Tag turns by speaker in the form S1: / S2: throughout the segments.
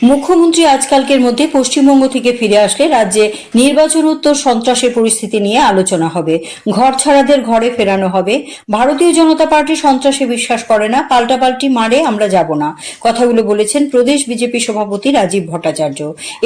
S1: মুখ্যমন্ত্রী আজকালকের মধ্যে পশ্চিমবঙ্গ থেকে ফিরে আসলে রাজ্যে নির্বাচনোত্তর সন্ত্রাসের পরিস্থিতি নিয়ে আলোচনা হবে। ঘর ছাড়াদের ঘরে ফেরানো হবে। ভারতীয় জনতা পার্টি সন্ত্রাসে বিশ্বাস করে না, পাল্টাপাল্টি মারে আমরা যাব না, কথাগুলো বলেছেন প্রদেশ বিজেপি সভাপতি রাজীব ভট্টাচার্য।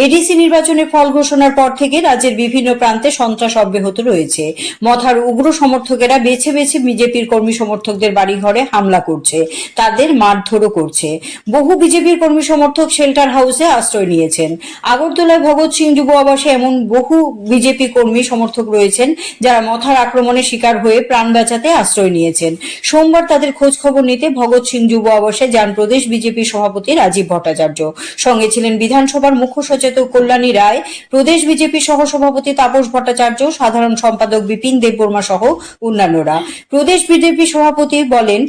S1: এডিসি নির্বাচনের ফল ঘোষণার পর থেকে রাজ্যের বিভিন্ন প্রান্তে সন্ত্রাস অব্যাহত রয়েছে। মথার উগ্র সমর্থকেরা বেছে বেছে বিজেপির কর্মী সমর্থকদের বাড়িঘরে হামলা করছে, তাদের মারধরও করছে। বহু বিজেপির কর্মী সমর্থক শেল্টার হাউসে আশ্রয় নিয়েছেন। আগরতলায় ভগৎ সিং যুব আবাসে এমন বহু বিজেপি কর্মী সমর্থক রয়েছেন যারা মথার আক্রমণের শিকার হয়ে প্রাণ বাঁচাতে আশ্রয় নিয়েছেন। সোমবার তাদের খোঁজ খবর নিতে ভগৎ সিং যুব আবাসে যান প্রদেশ বিজেপি সভাপতি রাজীব ভট্টাচার্য। সঙ্গে ছিলেন বিধানসভার মুখ্য সচেতক কল্যাণী রায়, প্রদেশ বিজেপি সহসভাপতি তাপস ভট্টাচার্য, সাধারণ সম্পাদক বিপিন দেববর্মা সহ অন্যান্যরা। প্রদেশ বিজেপি সভাপতি বলেন,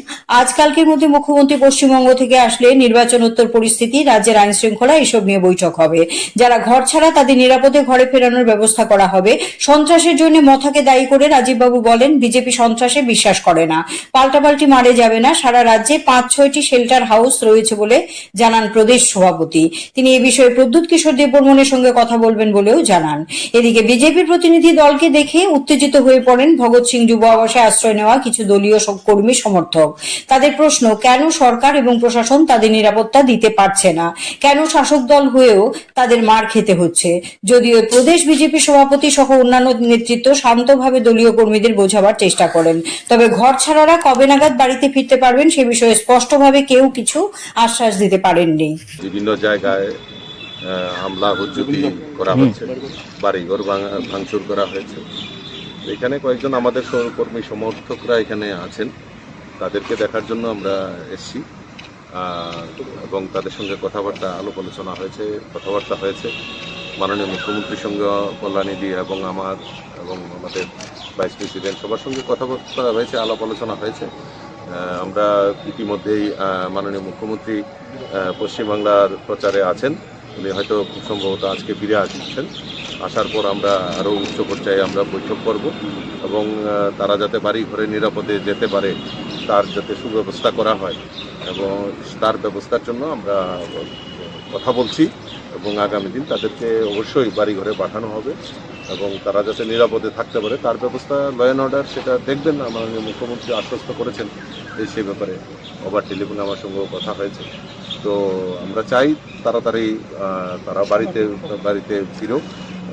S1: আজকালকের মধ্যে মুখ্যমন্ত্রী পশ্চিমবঙ্গ থেকে আসলে নির্বাচনোত্তর পরিস্থিতি, রাজ্যের আইন শৃঙ্খলা এসব নিয়ে বৈঠক হবে। যারা ঘর ছাড়া তাদের নিরাপদে ঘরে ফেরানোর ব্যবস্থা করা হবে। সন্ত্রাসের জন্য মথাকে দায়ী করে রাজীববাবু বলেন, বিজেপি সন্ত্রাসে বিশ্বাস করে না, পাল্টাপাল্টি মারে যাবে না। সারা রাজ্যে 5-6টি শেল্টার হাউস রয়েছে বলে জানান প্রদেশ সভাপতি। তিনি এ বিষয়ে প্রদ্যুৎ কিশোর দেববর্মনের সঙ্গে কথা বলবেন বলেও জানান। এদিকে বিজেপির প্রতিনিধি দলকে দেখে উত্তেজিত হয়ে পড়েন ভগৎ সিং যুব আবাসে আশ্রয় নেওয়া কিছু দলীয় কর্মী সমর্থক। তাদের প্রশ্ন, কেন সরকার এবং প্রশাসন তাদের নিরাপত্তা দিতে পারছে না, কেন শাসক দল হয়েও তাদের মার খেতে হচ্ছে। যদিও প্রদেশ বিজেপি সভাপতি সহ অন্যান্য নেতৃত্ব শান্তভাবে দলীয় কর্মীদের বোঝাবার চেষ্টা করেন, তবে ঘর ছাড়ারা কবে নাগাদ বাড়িতে ফিরতে পারবেন সে বিষয়ে স্পষ্টভাবে কেউ কিছু আশ্বাস দিতে পারেননি।
S2: বিভিন্ন জায়গায় হামলা হুজ্জুতি করা হচ্ছে, বাড়িঘর ভাঙচুর করা হয়েছে। এখানে কয়েকজন আমাদের সহকর্মী সমর্থকরা এখানে আছেন, তাদেরকে দেখার জন্য আমরা এসেছি এবং তাদের সঙ্গে আলাপ আলোচনা হয়েছে, কথাবার্তা হয়েছে। মাননীয় মুখ্যমন্ত্রীর সঙ্গে কল্যাণীদি এবং আমাদের ভাইস প্রেসিডেন্ট সবার সঙ্গে কথাবার্তা হয়েছে, আলাপ আলোচনা হয়েছে। আমরা ইতিমধ্যেই মাননীয় মুখ্যমন্ত্রী পশ্চিমবাংলার প্রচারে আছেন, উনি হয়তো খুব সম্ভবত আজকে ফিরে আসছেন। আসার পর আমরা আরও উচ্চ পর্যায়ে আমরা বৈঠক করব এবং তারা যাতে বাড়ি ঘরে নিরাপদে যেতে পারে তার যাতে সুব্যবস্থা করা হয় এবং তার ব্যবস্থার জন্য আমরা কথা বলছি এবং আগামী দিন তাদেরকে অবশ্যই বাড়ি ঘরে পাঠানো হবে এবং তারা যাতে নিরাপদে থাকতে পারে তার ব্যবস্থা, ল অ্যান্ড অর্ডার সেটা দেখবেন। মাননীয় মুখ্যমন্ত্রী আশ্বস্ত করেছেন সেই ব্যাপারে, ওভার টেলিফোনে আমার সঙ্গেও কথা হয়েছে। তো আমরা চাই তাড়াতাড়ি তারা বাড়িতে ফিরুক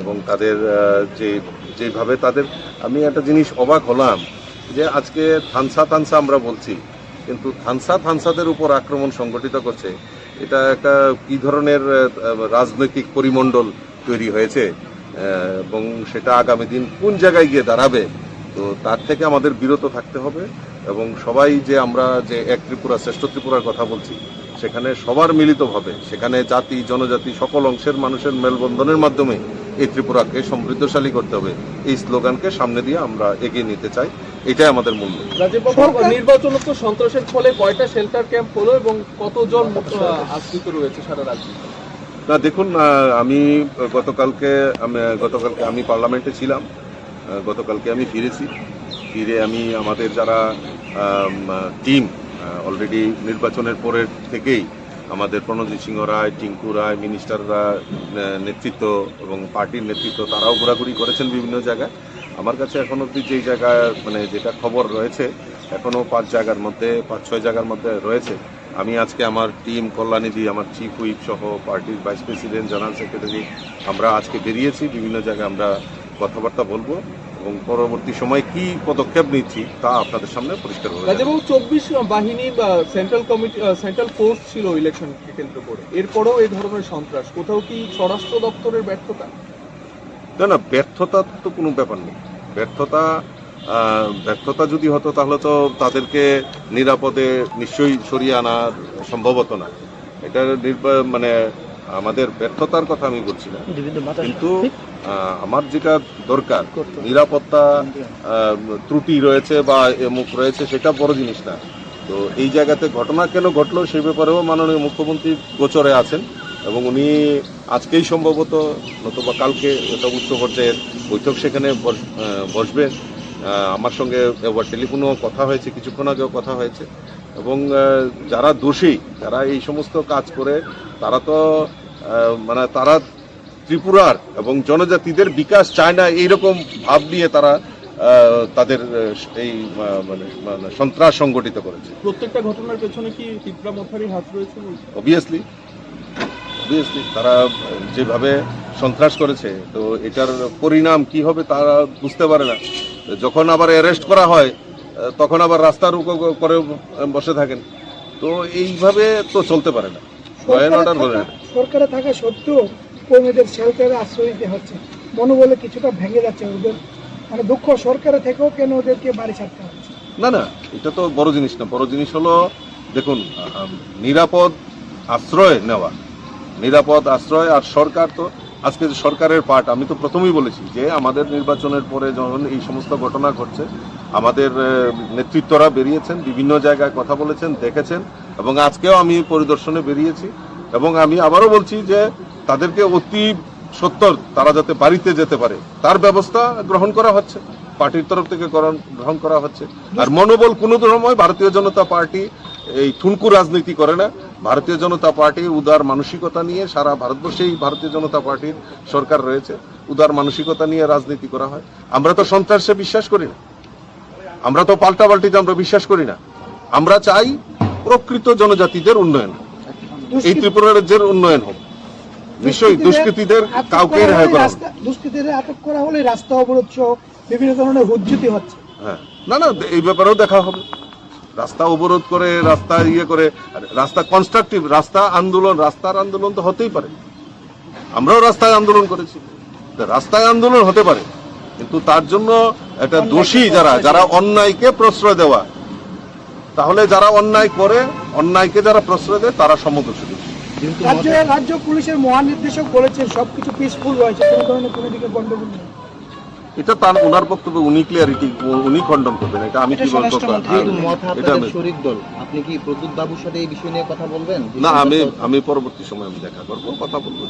S2: এবং তাদের যেভাবে তাদের, আমি একটা জিনিস অবাক হলাম যে আজকে থানসা আমরা বলছি, কিন্তু থানসাদের উপর আক্রমণ সংগঠিত করছে। এটা একটা কী ধরনের রাজনৈতিক পরিমণ্ডল তৈরি হয়েছে এবং সেটা আগামী দিন কোন জায়গায় গিয়ে দাঁড়াবে। তো তার থেকে আমাদের বিরত থাকতে হবে এবং সবাই যে আমরা যে এক ত্রিপুরা শ্রেষ্ঠ ত্রিপুরার কথা বলছি, সেখানে সবার মিলিতভাবে, সেখানে জাতি জনজাতি সকল অংশের মানুষের মেলবন্ধনের মাধ্যমে এই ত্রিপুরাকে সমৃদ্ধশালী করতে হবে, এই স্লোগানকে সামনে দিয়ে আমরা এগিয়ে নিতে চাই। এটাই আমাদের মূল্য।
S3: নির্বাচন তো সন্ত্রাসের ফলে কয়টা শেল্টার ক্যাম্প হলো এবং কতজন আশ্রিত রয়েছে সারা রাজ্যে?
S2: না দেখুন, আমি গতকালকে আমি পার্লামেন্টে ছিলাম, গতকালকে আমি ফিরে আমি আমাদের যারা টিম অলরেডি নির্বাচনের পরের থেকেই আমাদের প্রণজিৎ সিংহ রায়, টিঙ্কু রায়, মিনিস্টাররা নেতৃত্ব এবং পার্টির নেতৃত্ব তারাও ঘোরাঘুরি করেছেন বিভিন্ন জায়গায়। আমার কাছে এখন অবধি যেই জায়গায় যেটা খবর রয়েছে এখনও 5-6 জায়গার মধ্যে রয়েছে। আমি আজকে আমার টিম কল্যাণীদি, আমার চিফ হুইপ সহ পার্টির ভাইস প্রেসিডেন্ট, জেনারেল সেক্রেটারি, আমরা আজকে বেরিয়েছি, বিভিন্ন জায়গায় আমরা কথাবার্তা বলবো এবং পরবর্তী সময় কি পদক্ষেপ নিচ্ছি তা আপনাদের সামনে পরিষ্কার হবে।
S3: 24 বাহিনী বা সেন্ট্রাল ফোর্স ছিল ইলেকশনকে কেন্দ্র করে, এরপরেও এই ধরনের সন্ত্রাস, কোথাও কি স্বরাষ্ট্র দপ্তরের ব্যর্থতা?
S2: না, ব্যর্থতা তো কোনো ব্যাপার নেই। ব্যর্থতা যদি হতো তাহলে তো তাদেরকে নিরাপদে নিশ্চয়ই সরিয়ে আনার সম্ভবত না। এটা আমাদের ব্যর্থতার কথা আমি বলছি না, কিন্তু আমার যেটা দরকার নিরাপত্তা ত্রুটি রয়েছে বা এমুক রয়েছে সেটা বড় জিনিস না। তো এই জায়গাতে ঘটনা কেন ঘটলো সেই ব্যাপারেও মাননীয় মুখ্যমন্ত্রী গোচরে আছেন এবং উনি আজকেই সম্ভবত নতুবা কালকে একটা উচ্চ পর্যায়ের বৈঠক সেখানে বসবেন। আমার সঙ্গে এবার টেলিফোনেও কথা হয়েছে, কিছুক্ষণ আগেও কথা হয়েছে এবং যারা দোষী, যারা এই সমস্ত কাজ করে তারা তো মানে তারা ত্রিপুরার এবং জনজাতিদের বিকাশ চায় না এইরকম ভাব নিয়ে তারা তাদের এই মানে সন্ত্রাস সংগঠিত করেছে।
S3: প্রত্যেকটা ঘটনার পেছনে কি ত্রিপুরা মথারির হাত রয়েছে?
S2: অবভিয়াসলি তারা যেভাবে সন্ত্রাস করেছে, তো এটার পরিণাম কি হবে তারা বুঝতে পারে না। যখন আবার অ্যারেস্ট করা হয় তখন আবার রাস্তা রুকো করে বসে থাকেন। তো এইভাবে তো চলতে পারে না।
S4: সরকারে থাকা সত্ত্বেও কর্মীদের শেল্টারে আশ্রয় দিতে হচ্ছে, মনোবলে কিছুটা ভেঙে যাচ্ছে ওদের, মানে দুঃখ সরকারে থেকেও কেন ওদেরকে বাড়ি ছাড়তে হচ্ছে।
S2: না, এটা তো বড় জিনিস না। বড় জিনিস হলো, দেখুন, নিরাপদ আশ্রয় নেওয়া, নিরাপদ আশ্রয়। আর সরকার তো আজকে সরকারের পার্ট, আমি তো প্রথমেই বলেছি যে আমাদের নির্বাচনের পরে যখন এই সমস্ত ঘটনা ঘটছে, আমাদের নেতৃত্বরা বেরিয়েছেন, বিভিন্ন জায়গায় কথা বলেছেন, দেখেছেন, এবং আজকেও আমি পরিদর্শনে বেরিয়েছি। এবং আমি আবারও বলছি যে তাদেরকে অতি সত্বর তারা যাতে বাড়িতে যেতে পারে তার ব্যবস্থা গ্রহণ করা হচ্ছে, পার্টির তরফ থেকে গ্রহণ করা হচ্ছে। আর মনোবল কোনো সময় ভারতীয় জনতা পার্টি এই ঠুনকু রাজনীতি করে না। ভারতীয় জনতা পার্টি উদার মানসিকতা নিয়ে, সারা ভারতবর্ষেই ভারতীয় জনতা পার্টির সরকার রয়েছে, উদার মানসিকতা নিয়ে রাজনীতি করা হয়। আমরা তো সন্ত্রাসে বিশ্বাস করি না, আমরা তো পাল্টাপাল্টিতে আমরা বিশ্বাস করি না। আমরা চাই প্রকৃত জনজাতিদের উন্নয়ন, এই ত্রিপুরা রাজ্যের উন্নয়ন হোক। নিশ্চয়ই দুষ্কৃতীদের কাউকে রেহাই করা হবে।
S4: দুষ্কৃতীদের আটক করা হলে রাস্তা অবরোধ সহ বিভিন্ন ধরনের হুজ্জতি হচ্ছে।
S2: হ্যাঁ, না, এই ব্যাপারেও দেখা হবে। রাস্তা অবরোধ করে, রাস্তা করে, রাস্তা কনস্ট্রাকটিভ, রাস্তার আন্দোলন তো হতেই পারে। আমরাও রাস্তায় আন্দোলন করেছি, রাস্তায় আন্দোলন হতে পারে, কিন্তু তার জন্য একটা দোষী যারা অন্যায়কে প্রশ্রয় দেওয়া, তাহলে যারা অন্যায় করে, অন্যায়কে যারা প্রশ্রয় দেয় তারা সমদোষী।
S4: রাজ্য পুলিশের মহানির্দেশক বলেছেন সবকিছু পিসফুল রয়েছে, কোনো ধরনের কোনো দিকে গন্ডগোল নেই।
S2: এটা তার ওনার বক্তব্য, উনি খণ্ডন করবেন। এটা আমি কি বলবো? এটা
S5: শরিক দল, আপনি কি প্রদ্যুৎ বাবুর সাথে এই বিষয় নিয়ে কথা বলবেন?
S2: না, আমি পরবর্তী সময় আমি দেখা করবো, কথা বলবো।